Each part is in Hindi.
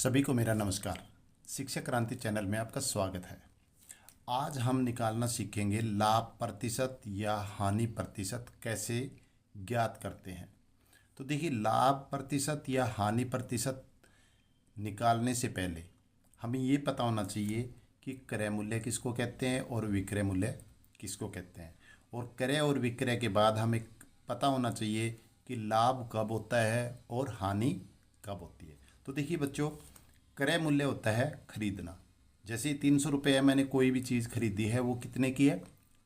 सभी को मेरा नमस्कार। शिक्षा क्रांति चैनल में आपका स्वागत है। आज हम निकालना सीखेंगे लाभ प्रतिशत या हानि प्रतिशत कैसे ज्ञात करते हैं। तो देखिए, लाभ प्रतिशत या हानि प्रतिशत निकालने से पहले हमें ये पता होना चाहिए कि क्रय मूल्य किसको कहते हैं और विक्रय मूल्य किसको कहते हैं। और क्रय और विक्रय के बाद हमें पता होना चाहिए कि लाभ कब होता है और हानि कब होती है। तो देखिए बच्चों, क्रय मूल्य होता है खरीदना। जैसे 300 रुपये मैंने कोई भी चीज़ खरीदी है, वो कितने की है?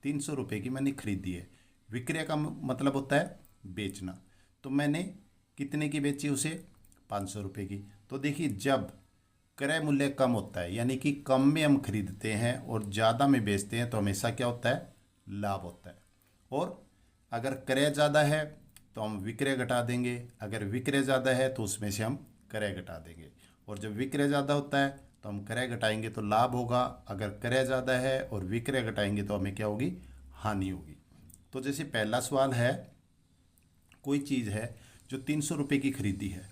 300 रुपये की मैंने खरीदी है। विक्रय का मतलब होता है बेचना। तो मैंने कितने की बेची उसे? 500 रुपये की। तो देखिए, जब क्रय मूल्य कम होता है यानी कि कम में हम खरीदते हैं और ज़्यादा में बेचते हैं तो हमेशा क्या होता है? लाभ होता है। और अगर क्रय ज़्यादा है तो हम विक्रय घटा देंगे, अगर विक्रय ज़्यादा है तो उसमें से हम क्रय घटा देंगे। और जब विक्रय ज़्यादा होता है तो हम क्रय घटाएंगे तो लाभ होगा, अगर क्रय ज़्यादा है और विक्रय घटाएंगे तो हमें क्या होगी? हानि होगी। तो जैसे पहला सवाल है, कोई चीज़ है जो 300 रुपये की खरीदी है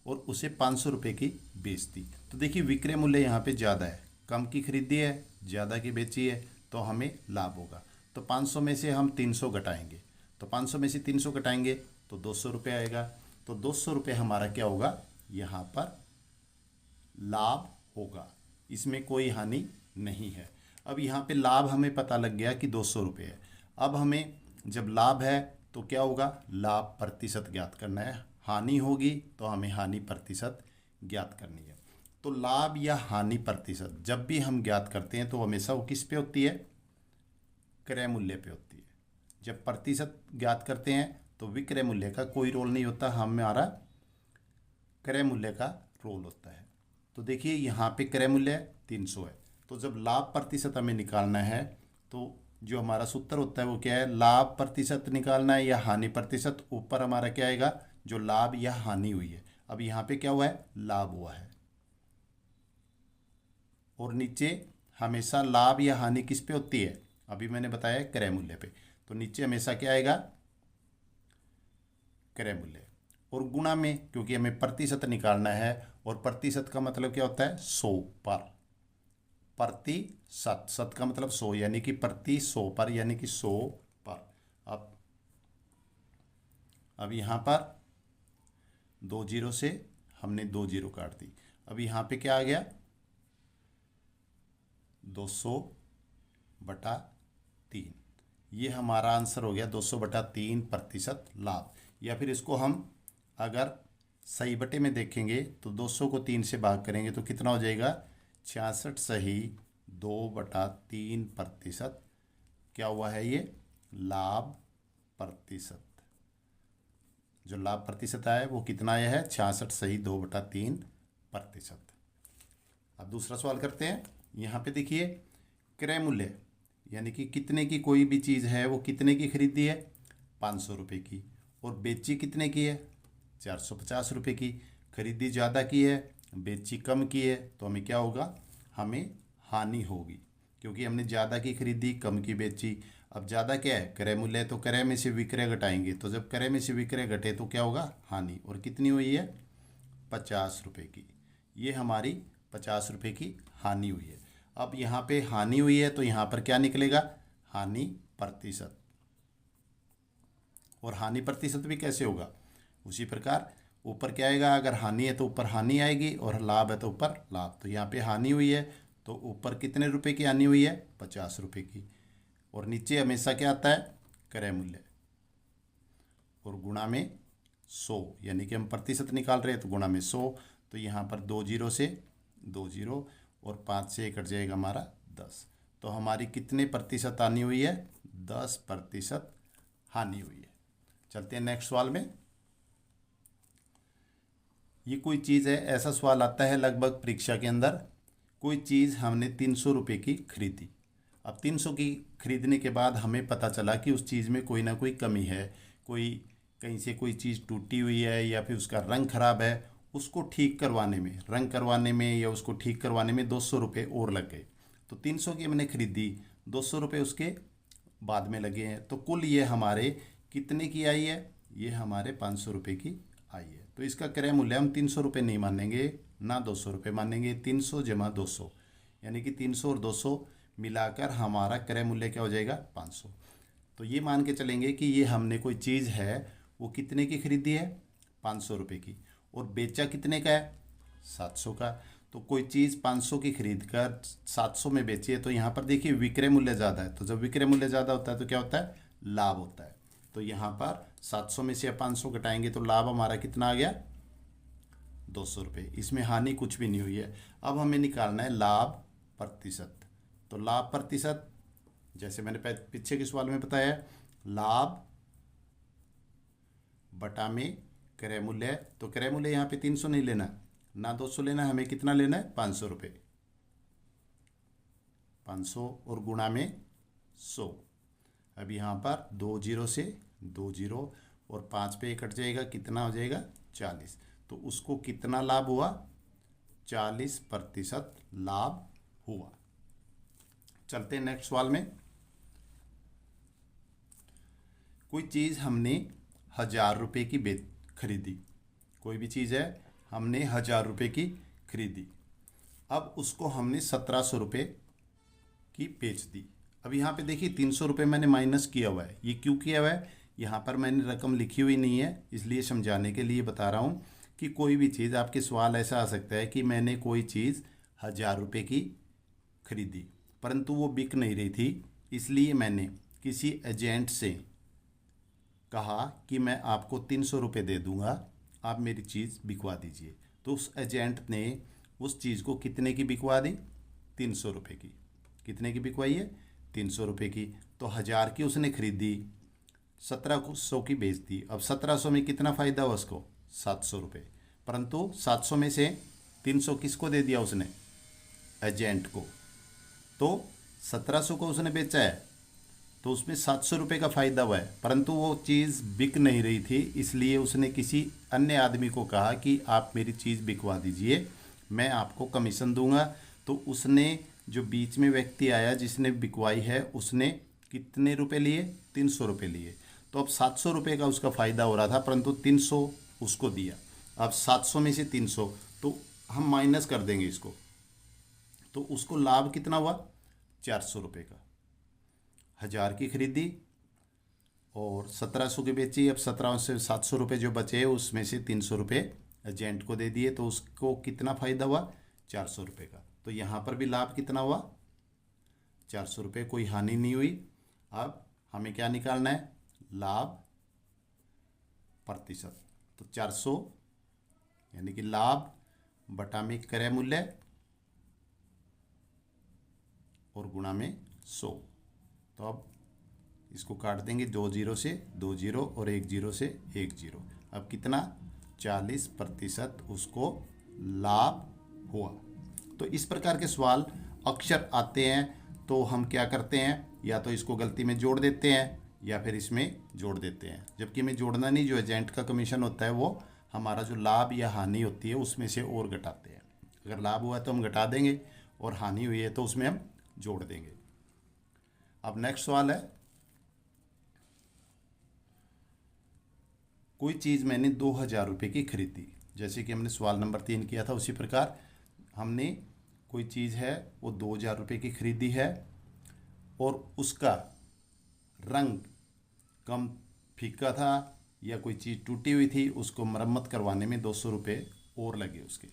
और उसे 500 रुपये की बेचती। तो देखिए, विक्रय मूल्य यहाँ पे ज़्यादा है, कम की खरीदी है, ज़्यादा की बेची है, तो हमें लाभ होगा। तो 500 में से हम 300 घटाएंगे, तो 500 में से 300 घटाएंगे तो 200 रुपये आएगा। तो 200 रुपये हमारा क्या होगा? यहाँ पर लाभ होगा, इसमें कोई हानि नहीं है। अब यहाँ पे लाभ हमें पता लग गया कि 200 रुपये है। अब हमें जब लाभ है तो क्या होगा? लाभ प्रतिशत ज्ञात करना है। हानि होगी तो हमें हानि प्रतिशत ज्ञात करनी है। तो लाभ या हानि प्रतिशत जब भी हम ज्ञात करते हैं तो हमेशा वो किस पे होती है? क्रय मूल्य पे होती है। जब प्रतिशत ज्ञात करते हैं तो विक्रय मूल्य का कोई रोल नहीं होता, हमारा क्रय मूल्य का रोल होता है। तो देखिए, यहाँ पे क्रय मूल्य 300 है। तो जब लाभ प्रतिशत हमें निकालना है तो जो हमारा सूत्र होता है वो क्या है? लाभ प्रतिशत निकालना है या हानि प्रतिशत। ऊपर हमारा क्या आएगा? जो लाभ या हानि हुई है। अब यहाँ पे क्या हुआ है? लाभ हुआ है। और नीचे हमेशा लाभ या हानि किस पे होती है? अभी मैंने बताया क्रय मूल्य पे। तो नीचे हमेशा क्या आएगा? क्रय मूल्य। और गुणा में, क्योंकि हमें प्रतिशत निकालना है और प्रतिशत का मतलब क्या होता है? 100 पर। प्रतिशत, शत का मतलब 100 यानी कि प्रति 100 पर, यानी कि 100 पर। अब यहाँ पर 2 जीरो से हमने 2 जीरो काट दी। अब यहाँ पे क्या आ गया? 200/3। ये हमारा आंसर हो गया 200/3 प्रतिशत लाभ। या फिर इसको हम अगर सही बटे में देखेंगे तो 200 को 3 से भाग करेंगे तो कितना हो जाएगा? 66 सही 2/3 प्रतिशत। क्या हुआ है ये? लाभ प्रतिशत। जो लाभ प्रतिशत आया है वो कितना आया है? 66 सही 2/3 प्रतिशत। अब दूसरा सवाल करते हैं। यहाँ पे देखिए, क्रय मूल्य यानी कि कितने की कोई भी चीज़ है, वो कितने की खरीदी है? 500 रुपये की। और बेची कितने की है? 450 रुपये की। खरीदी ज़्यादा की है, बेची कम की है, तो हमें क्या होगा? हमें हानि होगी, क्योंकि हमने ज़्यादा की खरीदी, कम की बेची। अब ज़्यादा क्या है? क्रय मूल्य है, तो क्रय में से विक्रय घटाएंगे। तो जब क्रय में से विक्रय घटे तो क्या होगा? हानि। और कितनी हुई है? 50 रुपये की। ये हमारी 50 रुपये की हानि हुई है। अब यहाँ पे हानि हुई है तो यहाँ पर क्या निकलेगा? हानि प्रतिशत। और हानि प्रतिशत भी कैसे होगा? उसी प्रकार ऊपर क्या आएगा? अगर हानि है तो ऊपर हानि आएगी और लाभ है तो ऊपर लाभ। तो यहाँ पे हानि हुई है तो ऊपर कितने रुपए की हानि हुई है? 50 रुपये की। और नीचे हमेशा क्या आता है? क्रय मूल्य। और गुणा में 100, यानी कि हम प्रतिशत निकाल रहे हैं तो गुणा में 100। तो यहाँ पर 2 जीरो से 2 जीरो और 5 से कट जाएगा हमारा 10। तो हमारी कितने प्रतिशत हानि हुई है? 10% हानि हुई है। चलते हैं नेक्स्ट सवाल में। ये कोई चीज़ है, ऐसा सवाल आता है लगभग परीक्षा के अंदर। कोई चीज़ हमने 300 रुपये की खरीदी। अब 300 की खरीदने के बाद हमें पता चला कि उस चीज़ में कोई ना कोई कमी है, कोई कहीं से कोई चीज़ टूटी हुई है या फिर उसका रंग खराब है। उसको ठीक करवाने में, रंग करवाने में या उसको ठीक करवाने में 200 रुपये और लग गए। तो 300 की हमने खरीदी, 200 रुपये उसके बाद में लगे हैं। तो कुल ये हमारे कितने की आई है? ये हमारे 500 रुपये की आई है। तो इसका क्रय मूल्य हम 300 रुपये नहीं मानेंगे, ना 200 रुपये मानेंगे। 300 जमा 200 यानी कि 300 और 200 मिलाकर हमारा क्रय मूल्य क्या हो जाएगा 500। तो ये मान के चलेंगे कि ये हमने कोई चीज़ है वो कितने की खरीदी है 500 रुपये की, और बेचा कितने का है 700 का। तो कोई चीज़ 500 की खरीद कर 700 में बेची है, तो यहाँ पर देखिए विक्रय मूल्य ज़्यादा है। तो जब विक्रय मूल्य ज़्यादा होता है तो क्या होता है लाभ होता है। तो यहाँ पर 700 में से 500 घटाएंगे तो लाभ हमारा कितना आ गया 200 रुपये। इसमें हानि कुछ भी नहीं हुई है। अब हमें निकालना है लाभ प्रतिशत। तो लाभ प्रतिशत जैसे मैंने पीछे के सवाल में बताया, लाभ बटा में क्रय मूल्य। तो क्रय मूल्य यहाँ पे 300 नहीं लेना ना 200 लेना, हमें कितना लेना है 500 रुपये। 500 और गुणा में 100। अब यहाँ पर 2 जीरो से 2 जीरो और 5 पे कट जाएगा, कितना हो जाएगा 40। तो उसको कितना लाभ हुआ 40% लाभ हुआ। चलते हैं नेक्स्ट सवाल में। कोई चीज़ हमने 1000 रुपये की खरीदी। कोई भी चीज़ है हमने 1000 रुपये की खरीदी, अब उसको हमने 1700 रुपये की बेच दी। अब यहाँ पे देखिए 300 रुपये मैंने माइनस किया हुआ है। ये क्यों किया हुआ है, यहाँ पर मैंने रकम लिखी हुई नहीं है, इसलिए समझाने के लिए बता रहा हूँ कि कोई भी चीज़ आपके सवाल ऐसा आ सकता है कि मैंने कोई चीज़ 1000 रुपये की खरीदी परंतु वो बिक नहीं रही थी, इसलिए मैंने किसी एजेंट से कहा कि मैं आपको 300 रुपये दे दूँगा, आप मेरी चीज़ बिकवा दीजिए। तो उस एजेंट ने उस चीज़ को कितने की बिकवा दी 300 रुपये की। कितने की बिकवाई है 300 रुपये की। तो 1000 की उसने खरीदी, 1700 की बेच दी। अब 1700 में कितना फ़ायदा हुआ उसको 700 रुपये, परंतु 700 में से 300 किसको दे दिया उसने एजेंट को। तो 1700 को उसने बेचा है तो उसमें 700 रुपये का फ़ायदा हुआ है, परंतु वो चीज़ बिक नहीं रही थी, इसलिए उसने किसी अन्य आदमी को कहा कि आप मेरी चीज़ बिकवा दीजिए, मैं आपको कमीशन दूंगा। तो उसने जो बीच में व्यक्ति आया जिसने बिकवाई है उसने कितने रुपए लिए 300 रुपये लिए। तो अब 700 रुपये का उसका फ़ायदा हो रहा था, परंतु 300 उसको दिया। अब 700 में से 300 तो हम माइनस कर देंगे इसको, तो उसको लाभ कितना हुआ 400 रुपये का। 1000 की खरीदी और 1700 की बेची। अब 17 से 700 रुपये जो बचे उसमें से 300 रुपये एजेंट को दे दिए, तो उसको कितना फ़ायदा हुआ 400 रुपये का। तो यहाँ पर भी लाभ कितना हुआ 400 रुपये, कोई हानि नहीं हुई। अब हमें क्या निकालना है लाभ प्रतिशत। तो 400 यानी कि लाभ बटा में क्रय मूल्य और गुणा में 100। तो अब इसको काट देंगे, 2 जीरो से 2 जीरो और 1 जीरो से 1 जीरो। अब कितना 40% उसको लाभ हुआ। तो इस प्रकार के सवाल अक्सर आते हैं, तो हम क्या करते हैं या तो इसको गलती में जोड़ देते हैं या फिर इसमें जोड़ देते हैं, जबकि हमें जोड़ना नहीं, जो एजेंट का कमीशन होता है वो हमारा जो लाभ या हानि होती है उसमें से और घटाते हैं। अगर लाभ हुआ है तो हम घटा देंगे और हानि हुई है तो उसमें हम जोड़ देंगे। अब नेक्स्ट सवाल है, कोई चीज़ मैंने 2000 रुपये की खरीदी। जैसे कि हमने सवाल नंबर 3 किया था उसी प्रकार हमने कोई चीज़ है वो 2000 रुपये की खरीदी है और उसका रंग कम फीका था या कोई चीज़ टूटी हुई थी, उसको मरम्मत करवाने में 200 रुपये और लगे उसके।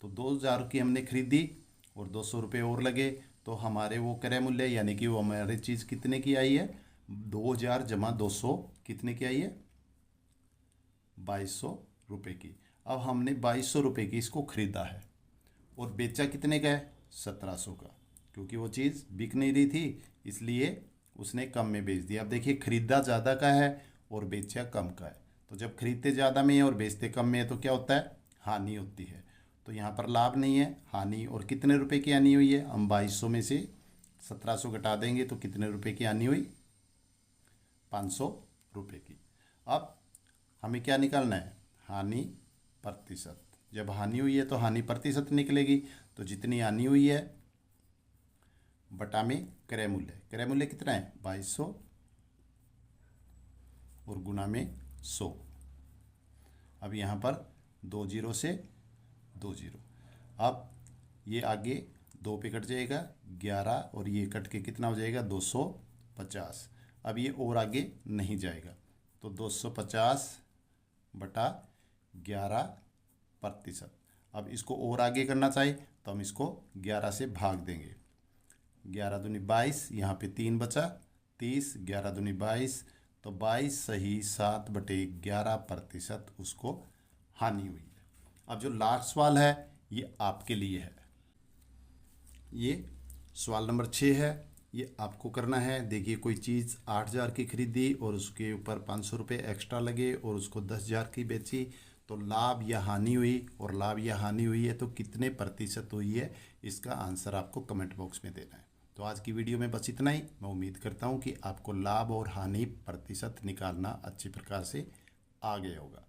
तो 2000 की हमने खरीदी और 200 रुपये और लगे, तो हमारे वो क्रय मूल्य यानी कि वो हमारी चीज़ कितने की आई है 2000 जमा 200 कितने की आई है 2200 रुपये की। अब हमने 2200 रुपये की इसको खरीदा है और बेचा कितने का है 1700 का, क्योंकि वो चीज़ बिक नहीं रही थी इसलिए उसने कम में बेच दिया। अब देखिए खरीदा ज़्यादा का है और बेचा कम का है, तो जब खरीदते ज़्यादा में है और बेचते कम में है तो क्या होता है हानि होती है। तो यहाँ पर लाभ नहीं है हानि। और कितने रुपए की हानि हुई है, हम 2200 में से 1700 घटा देंगे तो कितने रुपए की हानि हुई 500 रुपये की। अब हमें क्या निकालना है हानि प्रतिशत। जब हानि हुई है तो हानि प्रतिशत निकलेगी, तो जितनी हानि हुई है बटा में क्रय मूल्य। क्रय मूल्य कितना है 2200 और गुणा में 100। अब यहाँ पर 2 जीरो से 2 जीरो। अब ये आगे 2 पे कट जाएगा 11 और ये कट के कितना हो जाएगा 250। अब ये और आगे नहीं जाएगा तो 250 बटा 11%। अब इसको और आगे करना चाहिए तो हम इसको 11 से भाग देंगे। 11 दूनी 22, यहाँ पे 3 बचा 30, 11 दूनी 22, तो 22 सही 7/11% उसको हानि हुई है। अब जो लास्ट सवाल है ये आपके लिए है। ये सवाल नंबर 6 है, ये आपको करना है। देखिए कोई चीज़ 8,000 की खरीदी और उसके ऊपर 500 रुपये एक्स्ट्रा लगे और उसको 10,000 की बेची, तो लाभ या हानि हुई, और लाभ या हानि हुई है तो कितने प्रतिशत हुई है, इसका आंसर आपको कमेंट बॉक्स में देना है। तो आज की वीडियो में बस इतना ही। मैं उम्मीद करता हूँ कि आपको लाभ और हानि प्रतिशत निकालना अच्छी प्रकार से आ गया होगा।